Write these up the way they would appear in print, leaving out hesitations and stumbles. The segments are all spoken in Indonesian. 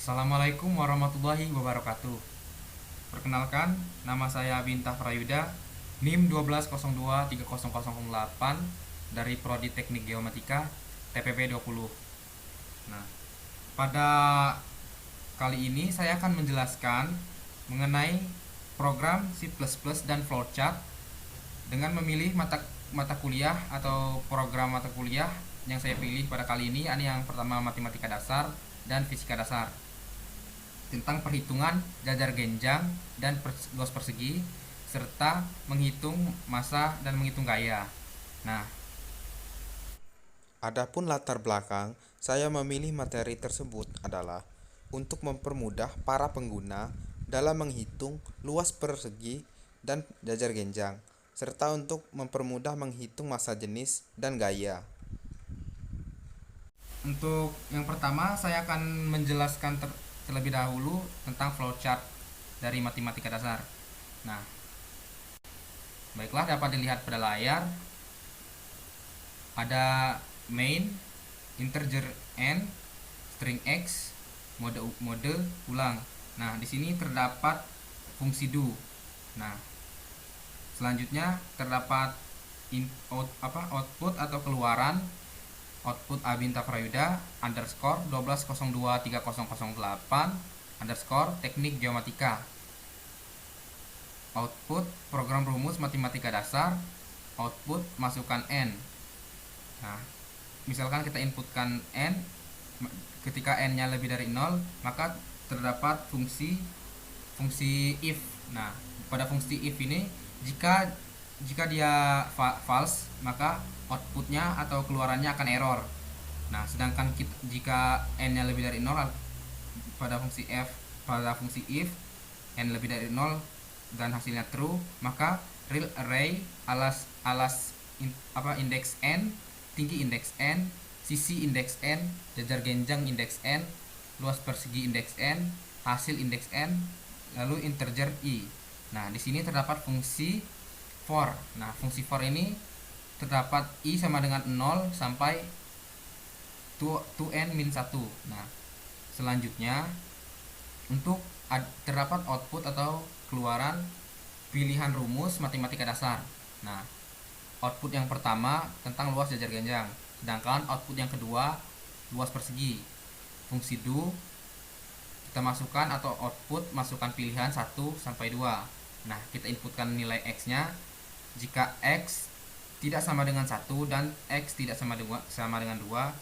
Assalamualaikum warahmatullahi wabarakatuh. Perkenalkan, nama saya Bintah Prayuda, NIM 12023008 dari Prodi Teknik Geomatika TPP 20. Nah, pada kali ini saya akan menjelaskan mengenai program C++ dan flowchart dengan memilih mata kuliah atau program mata kuliah yang saya pilih pada kali ini. Ini yang pertama matematika dasar dan fisika dasar, tentang perhitungan jajar genjang dan luas persegi serta menghitung massa dan menghitung gaya. Nah, Adapun latar belakang saya memilih materi tersebut adalah untuk mempermudah para pengguna dalam menghitung luas persegi dan jajar genjang, serta untuk mempermudah menghitung massa jenis dan gaya. untuk yang pertama saya akan menjelaskan terlebih dahulu tentang flowchart dari matematika dasar. Nah, baiklah, dapat dilihat pada layar ada main, integer n, string x, mode ulang. Nah, di sini terdapat fungsi do. Nah, selanjutnya terdapat output atau keluaran, output Abinta Prayuda underscore 12023008 underscore teknik geomatika, output program rumus matematika dasar, output masukkan n. Nah, misalkan kita inputkan n, ketika n nya lebih dari 0 maka terdapat fungsi if. Nah, pada fungsi if ini jika dia false maka outputnya atau keluarannya akan error. Nah, sedangkan jika n nya lebih dari 0 pada fungsi if n lebih dari 0 dan hasilnya true, maka real array indeks n, tinggi indeks n, sisi indeks n, jajar genjang indeks n, luas persegi indeks n, hasil indeks n, lalu integer i. Nah, di sini terdapat fungsi for. Nah, fungsi for ini terdapat i sama dengan 0 sampai 2n min 1. Nah, selanjutnya untuk terdapat output atau keluaran pilihan rumus matematika dasar. Nah, output yang pertama tentang luas jajar genjang, sedangkan output yang kedua luas persegi. Fungsi do kita masukkan atau output masukkan pilihan 1 sampai 2. Nah, kita inputkan nilai x nya. Jika x tidak sama dengan 1 dan x tidak sama dengan 2,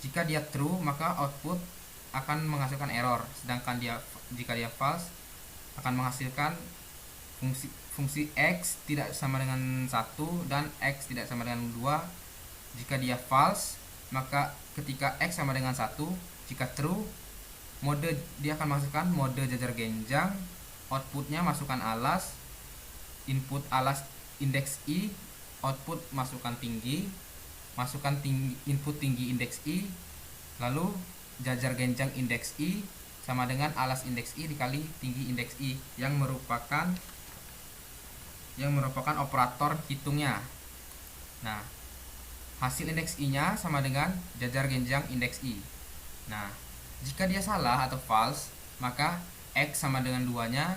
jika dia true maka output akan menghasilkan error, sedangkan jika dia false akan menghasilkan fungsi x tidak sama dengan 1 dan x tidak sama dengan 2. Jika dia false maka ketika x sama dengan 1, jika true dia akan menghasilkan mode jajar genjang, outputnya masukkan alas, input alas indeks i, output masukkan tinggi, input tinggi indeks i, lalu jajar genjang indeks i sama dengan alas indeks i dikali tinggi indeks i yang merupakan operator hitungnya. Nah, hasil indeks i nya sama dengan jajar genjang indeks i. Nah, jika dia salah atau false maka x sama dengan 2 nya.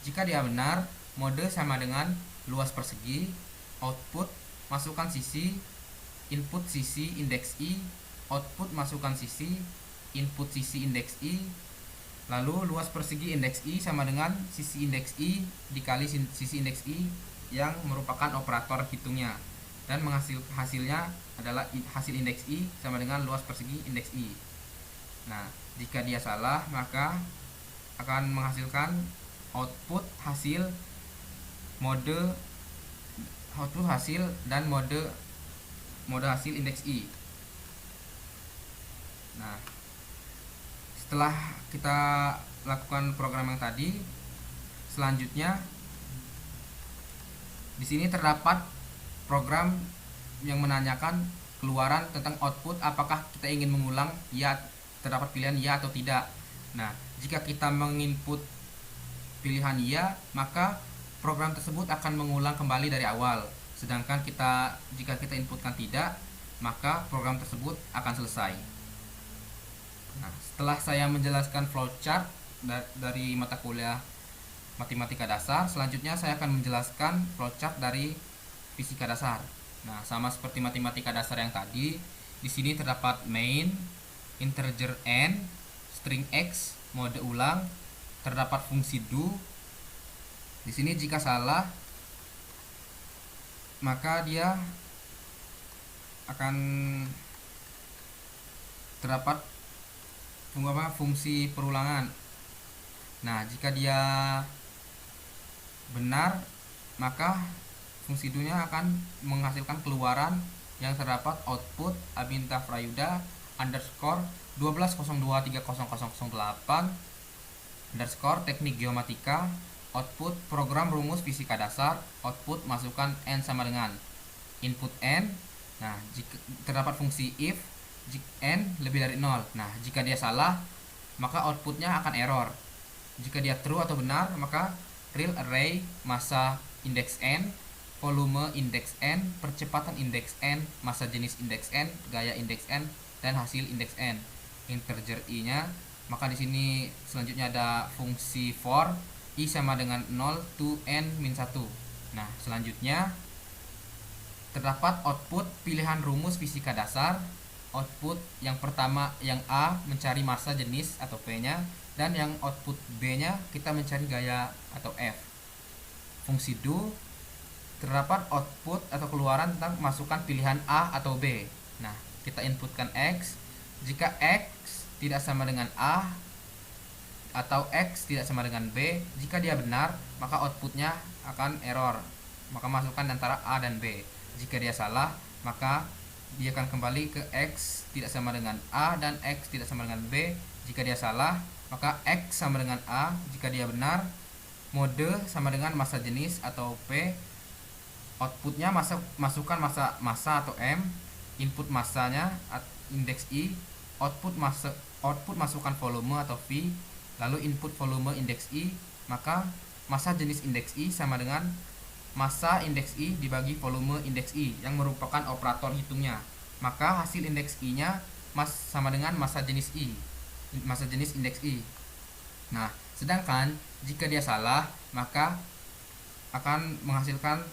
Jika dia benar, mode sama dengan luas persegi, output masukkan sisi, input sisi indeks i, output masukkan sisi, input sisi indeks i, lalu luas persegi indeks i sama dengan sisi indeks i dikali sisi indeks i yang merupakan operator hitungnya, dan hasilnya adalah hasil indeks i sama dengan luas persegi indeks i. Nah, jika dia salah maka akan menghasilkan output hasil dan mode hasil indeks i. Nah, setelah kita lakukan program yang tadi, selanjutnya di sini terdapat program yang menanyakan keluaran tentang output, apakah kita ingin mengulang, terdapat pilihan ya atau tidak. Nah, jika kita menginput pilihan ya, maka program tersebut akan mengulang kembali dari awal. Sedangkan jika kita inputkan tidak, maka program tersebut akan selesai. Nah, setelah saya menjelaskan flowchart dari mata kuliah matematika dasar, selanjutnya saya akan menjelaskan flowchart dari fisika dasar. Nah, sama seperti matematika dasar yang tadi, di sini terdapat main, integer n, string x, mode ulang, terdapat fungsi do. Di sini jika salah, maka dia akan terdapat fungsi perulangan. Nah, jika dia benar, maka fungsi do-nya akan menghasilkan keluaran yang terdapat output Abinta Prayuda underscore 12023008 underscore teknik geomatika, output program rumus fisika dasar, output masukkan n sama dengan input n. Nah, jika terdapat fungsi if jika n lebih dari 0. Nah, jika dia salah, maka outputnya akan error. Jika dia true atau benar, maka real array massa indeks n, volume indeks n, percepatan indeks n, massa jenis indeks n, gaya indeks n, dan hasil indeks n. Integer i-nya, maka di sini selanjutnya ada fungsi for i sama dengan 0 to n min 1. Nah, selanjutnya terdapat output pilihan rumus fisika dasar. Output yang pertama, yang A, mencari massa jenis atau P-nya, dan yang output B-nya kita mencari gaya atau F. Fungsi do, terdapat output atau keluaran tentang masukkan pilihan A atau B. Nah, kita inputkan X. Jika X tidak sama dengan A atau X tidak sama dengan B, jika dia benar, maka outputnya akan error. Maka masukkan antara A dan B. Jika dia salah, maka dia akan kembali ke X tidak sama dengan A dan X tidak sama dengan B. Jika dia salah, maka X sama dengan A. Jika dia benar, mode sama dengan massa jenis atau P. Outputnya masukkan massa atau M. Input massanya indeks I. Output masukkan volume atau V. Lalu input volume indeks I. Maka massa jenis indeks I sama dengan massa indeks I dibagi volume indeks I yang merupakan operator hitungnya. Maka hasil indeks I-nya sama dengan massa jenis I, massa jenis indeks I. Nah, sedangkan jika dia salah, maka akan menghasilkan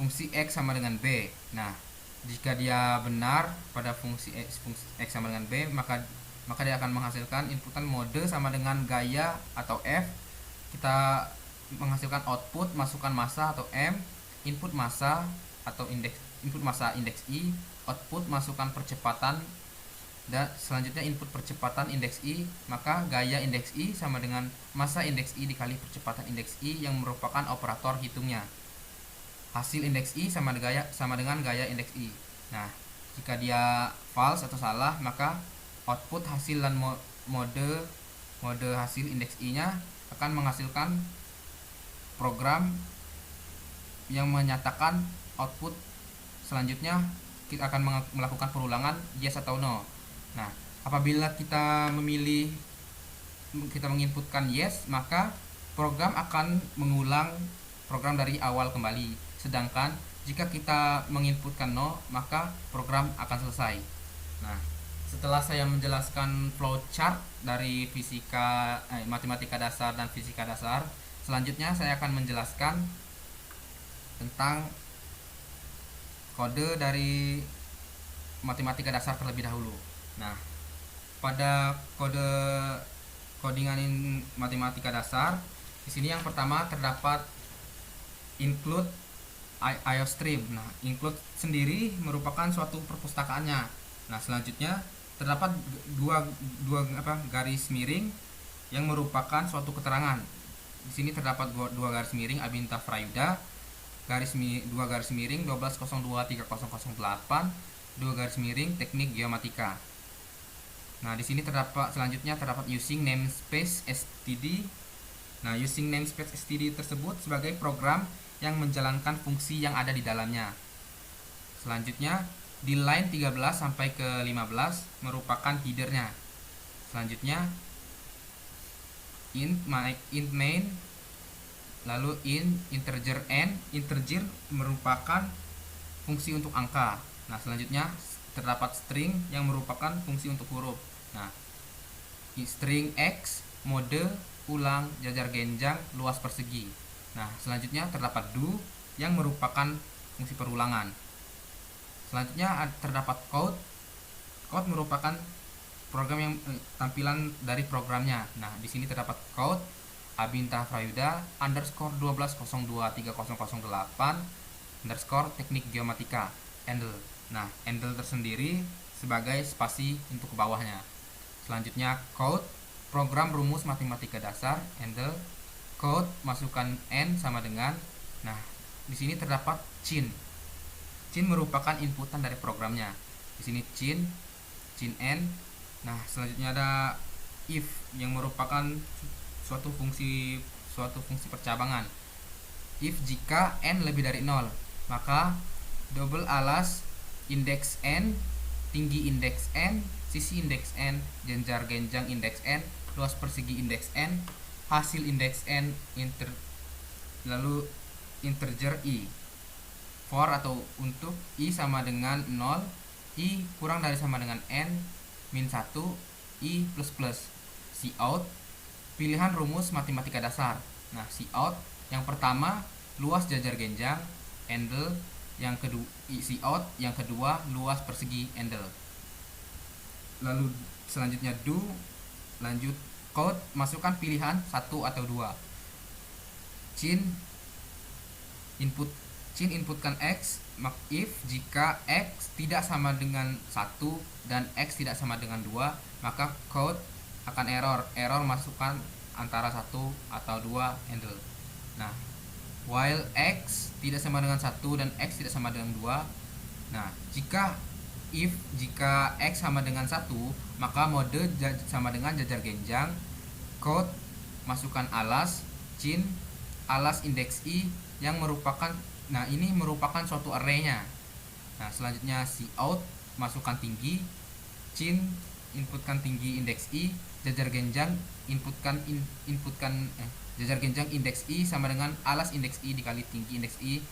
fungsi X sama dengan B. Nah, jika dia benar pada fungsi X sama dengan B, maka dia akan menghasilkan inputan mode sama dengan gaya atau F. Kita menghasilkan output masukkan massa atau M, input massa atau input massa indeks I, output masukkan percepatan, dan selanjutnya input percepatan indeks I, maka gaya indeks I sama dengan massa indeks I dikali percepatan indeks I yang merupakan operator hitungnya. Hasil indeks I sama dengan gaya indeks I. Nah, jika dia false atau salah, maka output hasil dan mode hasil indeks I-nya akan menghasilkan program yang menyatakan output. Selanjutnya kita akan melakukan perulangan yes atau no. Nah, apabila kita menginputkan yes, maka program akan mengulang program dari awal kembali. Sedangkan jika kita menginputkan no, maka program akan selesai. Nah, setelah saya menjelaskan flowchart dari matematika dasar dan fisika dasar, selanjutnya saya akan menjelaskan tentang kode dari matematika dasar terlebih dahulu. Nah, pada codingan matematika dasar, di sini yang pertama terdapat include IOStream. Nah, include sendiri merupakan suatu perpustakaannya. Nah, selanjutnya terdapat dua garis miring yang merupakan suatu keterangan. Di sini terdapat dua garis miring Abinta Prayuda, dua garis miring 12023008, dua garis miring teknik geomatika. Nah, di sini selanjutnya terdapat using namespace std. Nah, using namespace std tersebut sebagai program yang menjalankan fungsi yang ada di dalamnya. Selanjutnya di line 13 sampai ke 15 merupakan headernya. Selanjutnya int main, lalu integer n. Integer merupakan fungsi untuk angka. Nah, selanjutnya terdapat string yang merupakan fungsi untuk huruf. Nah, string X, mode, ulang, jajar genjang, luas persegi. Nah, selanjutnya terdapat do yang merupakan fungsi perulangan. Selanjutnya terdapat code. Code merupakan program yang tampilan dari programnya. Nah, di sini terdapat code Abinta Prayuda underscore 12023008 underscore teknik geomatika handle. Nah, handle tersendiri sebagai spasi untuk ke bawahnya. Selanjutnya code program rumus matematika dasar handle code masukkan n sama dengan. Nah, di sini terdapat cin. Cin merupakan inputan dari programnya. Di sini cin n. Nah, selanjutnya ada if yang merupakan suatu fungsi percabangan. If jika n lebih dari 0, maka double alas indeks n, tinggi indeks n, sisi indeks n, jajar genjang indeks n, luas persegi indeks n, hasil indeks n, lalu integer i. For atau untuk i sama dengan 0, i kurang dari sama dengan n, min 1, i plus plus. Cout, pilihan rumus matematika dasar. Nah, cout yang pertama luas jajar genjang handle, yang kedua cout yang kedua luas persegi handle. Lalu selanjutnya do, lanjut code masukkan pilihan 1 atau 2. Cin inputkan x. If jika x tidak sama dengan 1 dan x tidak sama dengan 2, maka code akan error masukkan antara 1 atau 2 handle. Nah, while x tidak sama dengan 1 dan x tidak sama dengan 2. Nah, jika x sama dengan 1, maka mode sama dengan jajar genjang. Code masukkan alas cin alas indeks i yang merupakan, nah ini merupakan suatu array-nya. Nah, selanjutnya cout masukkan tinggi, cin inputkan tinggi indeks i, jajar genjang jajar genjang indeks i sama dengan alas indeks i dikali tinggi indeks i.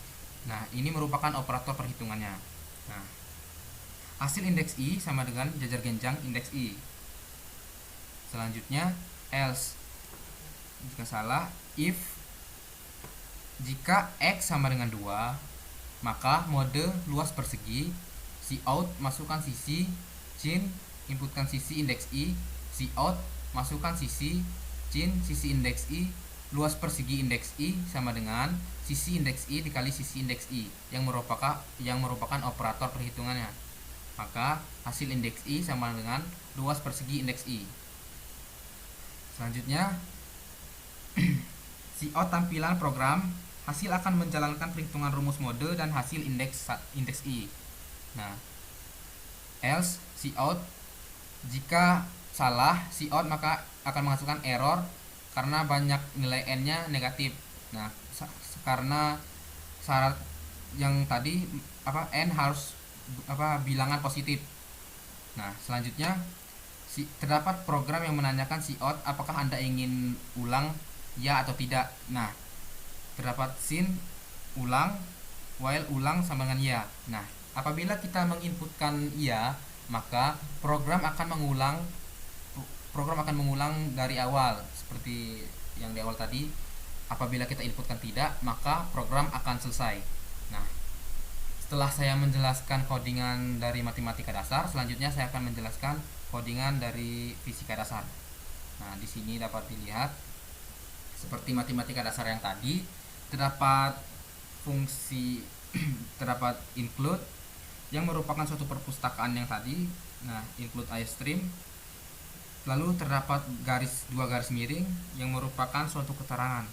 Nah, ini merupakan operator perhitungannya. Nah, hasil indeks i sama dengan jajar genjang indeks i. Selanjutnya else jika salah. If jika x sama dengan 2, maka mode luas persegi. Cout masukkan sisi, cin inputkan sisi indeks i, cout masukkan sisi, cin sisi indeks i, luas persegi indeks i sama dengan sisi indeks i dikali sisi indeks i yang merupakan operator perhitungannya. Maka hasil indeks i sama dengan luas persegi indeks i. Selanjutnya cout tampilan program hasil akan menjalankan perhitungan rumus mode dan hasil indeks i. Nah, else cout jika salah cout maka akan menghasilkan error karena banyak nilai n-nya negatif. Nah, karena syarat yang tadi n harus bilangan positif. Nah, selanjutnya terdapat program yang menanyakan cout apakah Anda ingin ulang ya atau tidak. Nah, terdapat sin ulang, while ulang sama dengan ya. Nah, apabila kita menginputkan ya, maka program akan mengulang dari awal seperti yang di awal tadi. Apabila kita inputkan tidak, maka program akan selesai. Nah, setelah saya menjelaskan codingan dari matematika dasar, selanjutnya saya akan menjelaskan codingan dari fisika dasar. Nah, di sini dapat dilihat seperti matematika dasar yang tadi, terdapat fungsi terdapat include yang merupakan suatu perpustakaan yang tadi. Nah, include iStream. Lalu terdapat dua garis miring yang merupakan suatu keterangan.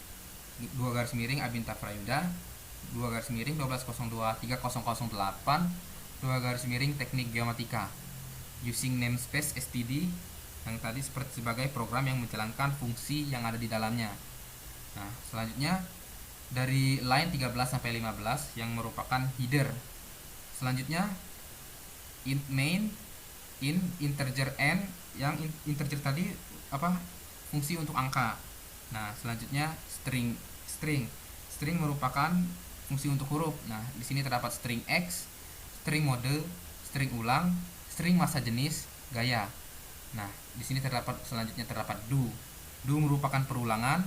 2 garis miring Abinta Prayuda, 2 garis miring 12023008, 2 garis miring teknik geomatika. Using namespace std yang tadi sebagai program yang menjalankan fungsi yang ada di dalamnya. Nah, selanjutnya dari line 13 sampai 15 yang merupakan header. Selanjutnya int main, integer n, yang integer tadi fungsi untuk angka. Nah, selanjutnya string merupakan fungsi untuk huruf. Nah, di sini terdapat string x, string mode, string ulang, string masa jenis, gaya. Nah, di sini selanjutnya terdapat do. Do merupakan perulangan.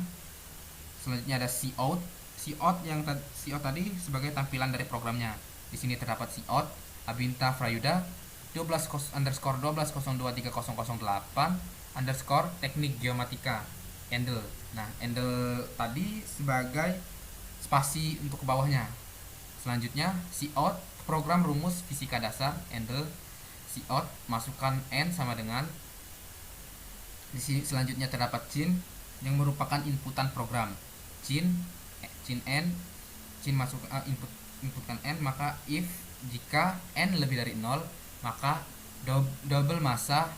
Selanjutnya ada cout. Cout tadi sebagai tampilan dari programnya. Di sini terdapat cout Abinta Frayuda 12_12023008 underscore teknik geomatika handle. Nah, handle tadi sebagai spasi untuk ke bawahnya. Selanjutnya cout program rumus fisika dasar handle cout masukkan n sama dengan. Di sini selanjutnya terdapat cin yang merupakan inputan program. Cin n masuk inputkan n, maka if jika n lebih dari 0 maka double massa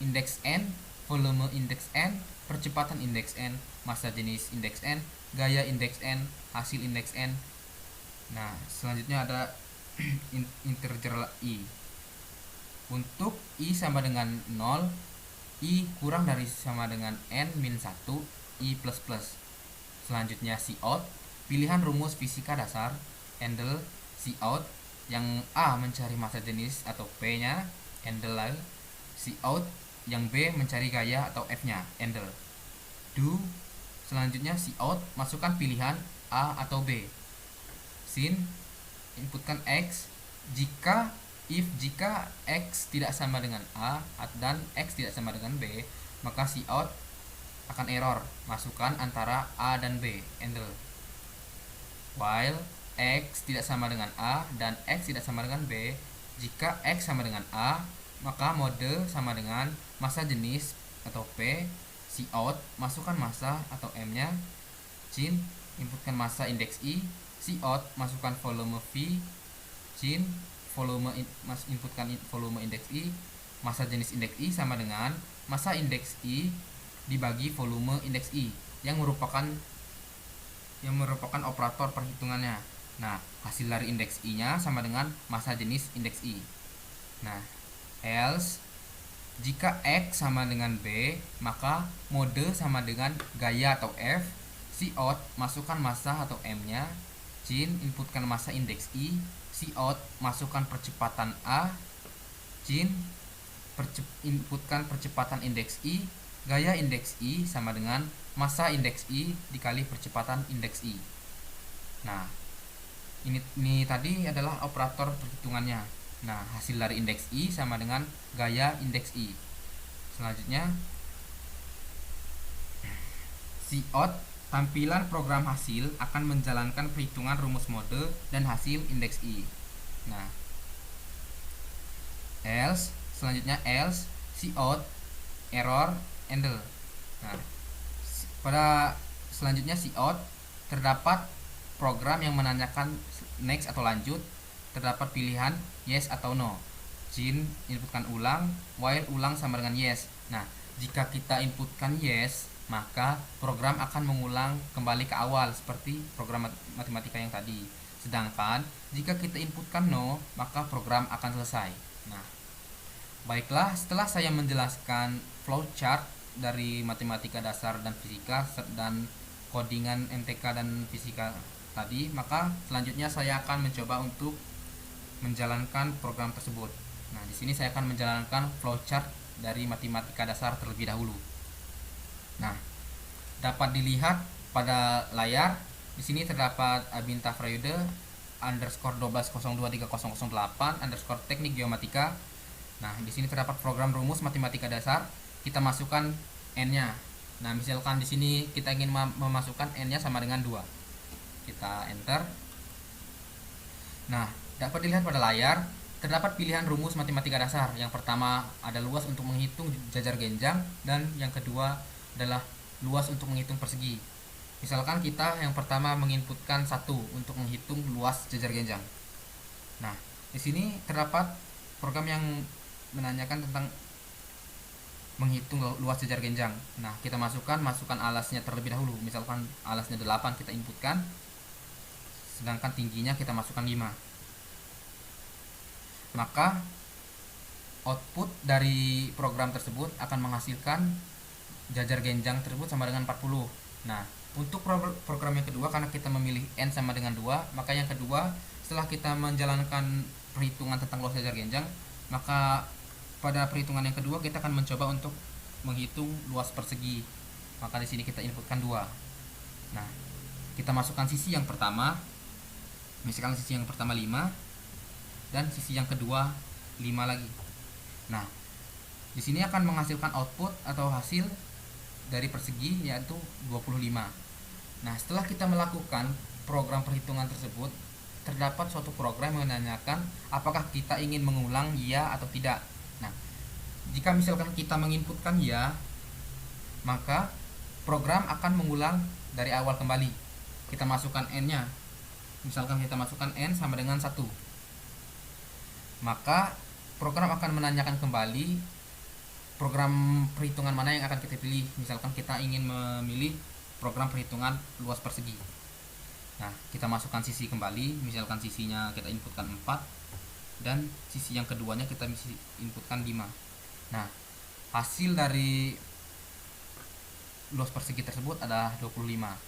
indeks n, volume indeks n, percepatan indeks n, massa jenis indeks n, gaya indeks n, hasil indeks n. Nah, selanjutnya ada integer i. Untuk i sama dengan 0, i kurang dari sama dengan n min 1, i plus plus. Selanjutnya cout pilihan rumus fisika dasar handle cout yang A mencari massa jenis atau P nya handle cout yang B mencari gaya atau F nya handle do. Selanjutnya cout masukkan pilihan A atau B. Sin inputkan X jika X tidak sama dengan A dan X tidak sama dengan B, maka cout akan error, masukkan antara A dan B handle. While X tidak sama dengan A dan X tidak sama dengan B, jika X sama dengan A maka mode sama dengan massa jenis atau P. Cout masukkan massa atau M nya. Cin inputkan massa indeks I. Cout masukkan volume V. Cin inputkan volume indeks I. Massa jenis indeks I sama dengan massa indeks I dibagi volume indeks I yang merupakan operator perhitungannya. Nah, hasil dari indeks I nya sama dengan massa jenis indeks I. Nah, else jika X sama dengan B maka mode sama dengan gaya atau F. Cout masukkan massa atau M nya. Cin inputkan massa indeks I. Cout masukkan percepatan A. Cin inputkan percepatan indeks I. Gaya indeks I sama dengan massa indeks I dikali percepatan indeks I. Nah, ini tadi adalah operator perhitungannya. Nah, hasil dari indeks I sama dengan gaya indeks I. Selanjutnya cout tampilan program hasil akan menjalankan perhitungan rumus mode dan hasil indeks I. Nah, selanjutnya else cout error handle. Nah, pada selanjutnya cout terdapat program yang menanyakan next atau lanjut, terdapat pilihan yes atau no. Cin inputkan ulang, while ulang sama dengan yes. Nah, jika kita inputkan yes, maka program akan mengulang kembali ke awal seperti program matematika yang tadi. Sedangkan jika kita inputkan no, maka program akan selesai. Nah, baiklah, setelah saya menjelaskan flowchart dari matematika dasar dan fisika dan codingan MTK dan fisika tadi, maka selanjutnya saya akan mencoba untuk menjalankan program tersebut. Nah, di sini saya akan menjalankan flowchart dari matematika dasar terlebih dahulu. Nah, dapat dilihat pada layar di sini terdapat Abinta Frayude underscore 12023008 underscore teknik geomatika. Nah, di sini terdapat program rumus matematika dasar. Kita masukkan n-nya. Nah, misalkan di sini kita ingin memasukkan n-nya sama dengan 2. Kita enter. Nah, dapat dilihat pada layar terdapat pilihan rumus matematika dasar. Yang pertama ada luas untuk menghitung jajar genjang dan yang kedua adalah luas untuk menghitung persegi. Misalkan kita yang pertama menginputkan 1 untuk menghitung luas jajar genjang. Nah, di sini terdapat program yang menanyakan tentang menghitung luas jajar genjang. Nah, kita masukkan alasnya terlebih dahulu. Misalkan alasnya 8 kita inputkan, sedangkan tingginya kita masukkan 5. Maka output dari program tersebut akan menghasilkan jajar genjang tersebut sama dengan 40. Nah, untuk program yang kedua, karena kita memilih n sama dengan 2, maka yang kedua setelah kita menjalankan perhitungan tentang luas jajar genjang, maka pada perhitungan yang kedua kita akan mencoba untuk menghitung luas persegi. Maka di sini kita inputkan 2. Nah, kita masukkan sisi yang pertama. Misalkan sisi yang pertama 5 dan sisi yang kedua 5 lagi. Nah, di sini akan menghasilkan output atau hasil dari persegi yaitu 25. Nah, setelah kita melakukan program perhitungan tersebut, terdapat suatu program yang menanyakan apakah kita ingin mengulang ya atau tidak. Nah, jika misalkan kita menginputkan ya, maka program akan mengulang dari awal kembali. Kita masukkan n-nya. Misalkan kita masukkan n sama dengan 1. Maka program akan menanyakan kembali program perhitungan mana yang akan kita pilih. Misalkan kita ingin memilih program perhitungan luas persegi. Nah, kita masukkan sisi kembali. Misalkan sisinya kita inputkan 4 dan sisi yang keduanya kita inputkan 5. Nah, hasil dari luas persegi tersebut adalah 25.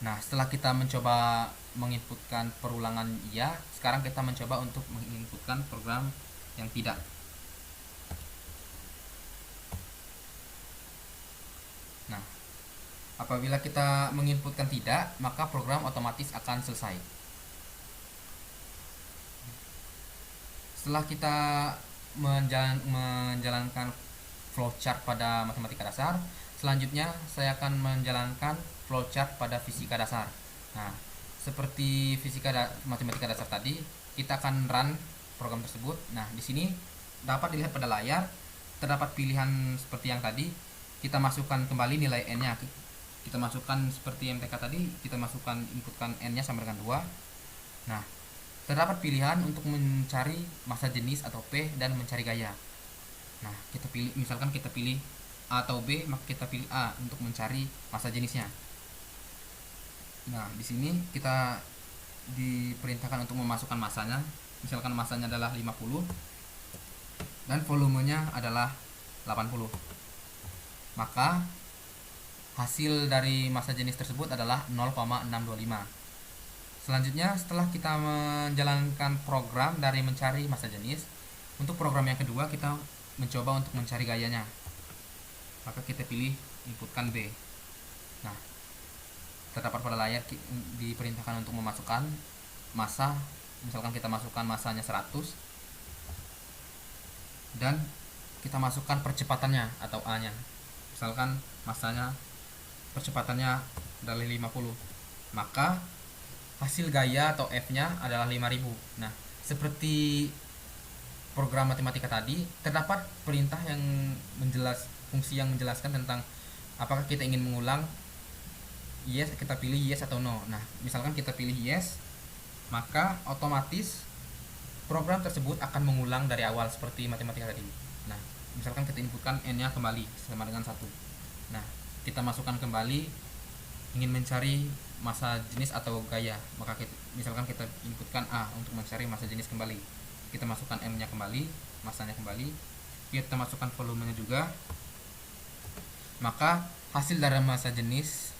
Nah, setelah kita mencoba menginputkan perulangan ya, sekarang kita mencoba untuk menginputkan program yang tidak. Nah, apabila kita menginputkan tidak, maka program otomatis akan selesai. Setelah kita menjalankan flowchart pada matematika dasar, selanjutnya saya akan menjalankan flowchart pada fisika dasar. Nah, seperti matematika dasar tadi, kita akan run program tersebut. Nah, di sini dapat dilihat pada layar terdapat pilihan seperti yang tadi. Kita masukkan kembali nilai n-nya. Kita masukkan seperti MTK tadi, kita masukkan inputkan n-nya sama dengan 2. Nah, terdapat pilihan untuk mencari massa jenis atau P dan mencari gaya. Nah, kita pilih, misalkan kita pilih A atau B, maka kita pilih A untuk mencari massa jenisnya. Nah, di sini kita diperintahkan untuk memasukkan massanya. Misalkan massanya adalah 50 dan volumenya adalah 80. Maka hasil dari massa jenis tersebut adalah 0,625. Selanjutnya, setelah kita menjalankan program dari mencari massa jenis, untuk program yang kedua kita mencoba untuk mencari gayanya. Maka kita pilih inputkan B. Nah, terdapat pada layar diperintahkan untuk memasukkan massa. Misalkan kita masukkan massanya 100 dan kita masukkan percepatannya atau A-nya. Misalkan massanya percepatannya adalah 50. Maka hasil gaya atau F-nya adalah 5000. Nah, seperti program matematika tadi, terdapat perintah yang fungsi yang menjelaskan tentang apakah kita ingin mengulang. Yes, kita pilih yes atau no. Nah, misalkan kita pilih yes, maka otomatis program tersebut akan mengulang dari awal seperti matematika tadi. Nah, misalkan kita inputkan n-nya kembali sama dengan 1. Nah, kita masukkan kembali ingin mencari massa jenis atau gaya, maka misalkan kita inputkan A untuk mencari massa jenis kembali. Kita masukkan M-nya kembali, massanya kembali, kita masukkan volumenya juga. Maka hasil dari massa jenis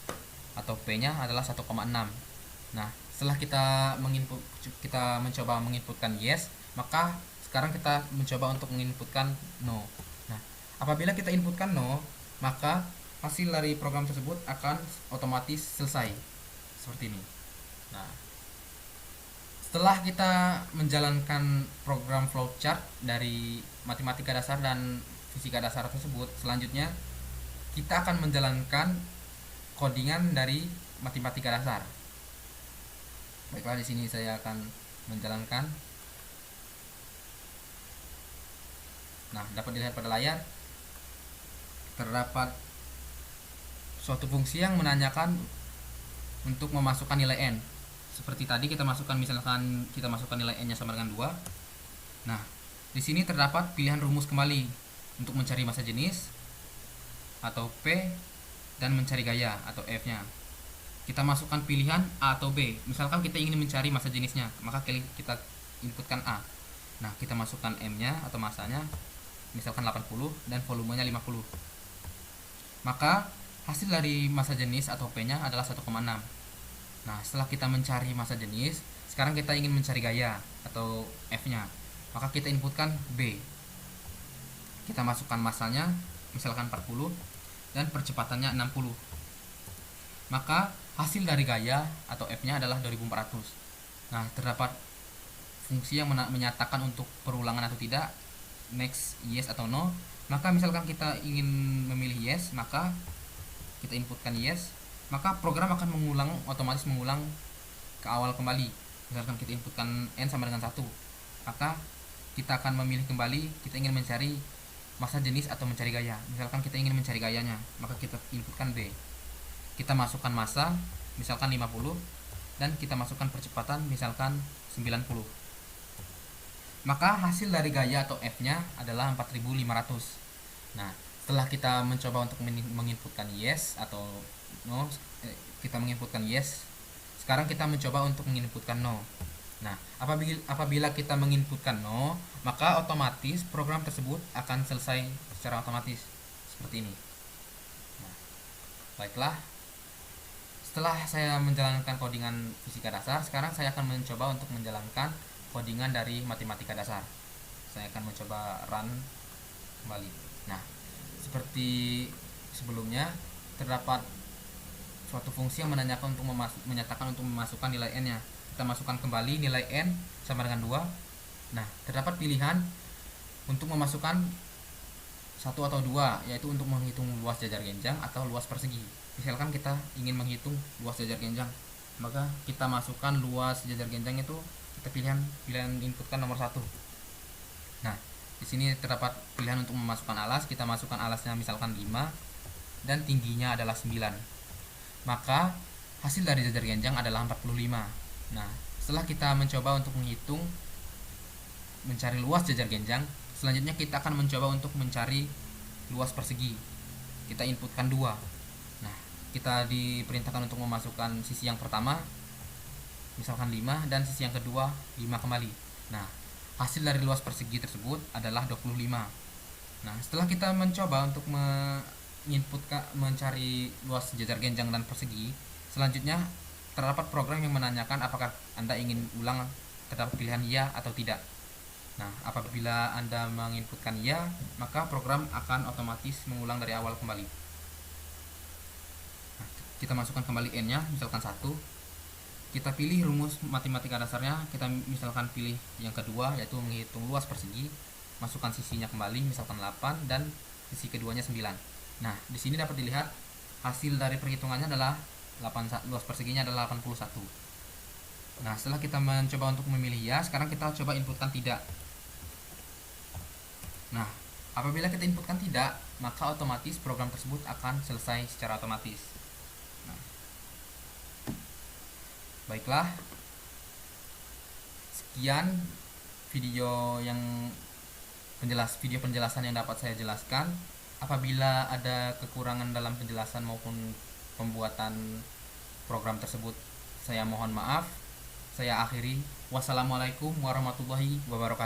atau P-nya adalah 1,6. Nah, setelah kita mencoba menginputkan yes, maka sekarang kita mencoba untuk menginputkan no. Nah, apabila kita inputkan no, maka hasil dari program tersebut akan otomatis selesai seperti ini. Nah, setelah kita menjalankan program flowchart dari matematika dasar dan fisika dasar tersebut, selanjutnya kita akan menjalankan codingan dari matematika dasar. Baiklah, di sini saya akan menjalankan. Nah, dapat dilihat pada layar terdapat suatu fungsi yang menanyakan untuk memasukkan nilai n. Seperti tadi kita masukkan, misalkan kita masukkan nilai n-nya sama dengan 2. Nah, di sini terdapat pilihan rumus kembali untuk mencari massa jenis atau P dan mencari gaya atau F-nya. Kita masukkan pilihan A atau B. Misalkan kita ingin mencari massa jenisnya, maka kita inputkan A. Nah, kita masukkan M-nya atau massanya misalkan 80 dan volumenya 50. Maka hasil dari massa jenis atau P-nya adalah 1,6. Nah, setelah kita mencari massa jenis, sekarang kita ingin mencari gaya atau F-nya. Maka kita inputkan B. kita masukkan masanya misalkan 40 dan percepatannya 60. Maka hasil dari gaya atau F-nya adalah 2400. Nah, terdapat fungsi yang menyatakan untuk perulangan atau tidak, next, yes atau no. Maka misalkan kita ingin memilih yes, maka kita inputkan yes, maka program akan otomatis mengulang ke awal kembali. Misalkan kita inputkan n sama dengan 1, maka kita akan memilih kembali kita ingin mencari masa jenis atau mencari gaya. Misalkan kita ingin mencari gayanya, maka kita inputkan B. Kita masukkan masa misalkan 50 dan kita masukkan percepatan misalkan 90. Maka hasil dari gaya atau F-nya adalah 4500. Nah, setelah kita mencoba untuk menginputkan yes atau no, kita menginputkan yes. Sekarang kita mencoba untuk menginputkan no. Nah, apabila kita menginputkan no, maka otomatis program tersebut akan selesai secara otomatis seperti ini. Nah, baiklah. Setelah saya menjalankan codingan fisika dasar, sekarang saya akan mencoba untuk menjalankan codingan dari matematika dasar. Saya akan mencoba run kembali. Nah, seperti sebelumnya, terdapat suatu fungsi yang menyatakan untuk memasukkan nilai n-nya. Kita masukkan kembali nilai n sama dengan 2. Nah, terdapat pilihan untuk memasukkan 1 atau 2, yaitu untuk menghitung luas jajar genjang atau luas persegi. Misalkan kita ingin menghitung luas jajar genjang, maka kita masukkan luas jajar genjang itu, kita pilihan inputkan nomor 1. Nah, di sini terdapat pilihan untuk memasukkan alas. Kita masukkan alasnya misalkan 5 dan tingginya adalah 9. Maka hasil dari jajar genjang adalah 45. Nah, setelah kita mencoba untuk mencari luas jajar genjang, selanjutnya kita akan mencoba untuk mencari luas persegi. Kita inputkan 2. Nah, kita diperintahkan untuk memasukkan sisi yang pertama misalkan 5 dan sisi yang kedua 5 kembali. Nah, hasil dari luas persegi tersebut adalah 25. Nah, setelah kita mencoba untuk mencari luas jajar genjang dan persegi, selanjutnya terdapat program yang menanyakan apakah Anda ingin ulang, terdapat pilihan ya atau tidak. Nah, apabila Anda menginputkan ya, maka program akan otomatis mengulang dari awal kembali. Nah, kita masukkan kembali n-nya misalkan 1. Kita pilih rumus matematika dasarnya, kita misalkan pilih yang kedua, yaitu menghitung luas persegi. Masukkan sisinya kembali misalkan 8 dan sisi keduanya 9. Nah, di sini dapat dilihat hasil dari perhitungannya adalah luas perseginya adalah 81. Nah, setelah kita mencoba untuk memilih ya, sekarang kita coba inputkan tidak. Nah, apabila kita inputkan tidak, maka otomatis program tersebut akan selesai secara otomatis. Nah, baiklah, sekian video penjelasan yang dapat saya jelaskan. Apabila ada kekurangan dalam penjelasan maupun pembuatan program tersebut, saya mohon maaf. Saya akhiri. Wassalamualaikum warahmatullahi wabarakatuh.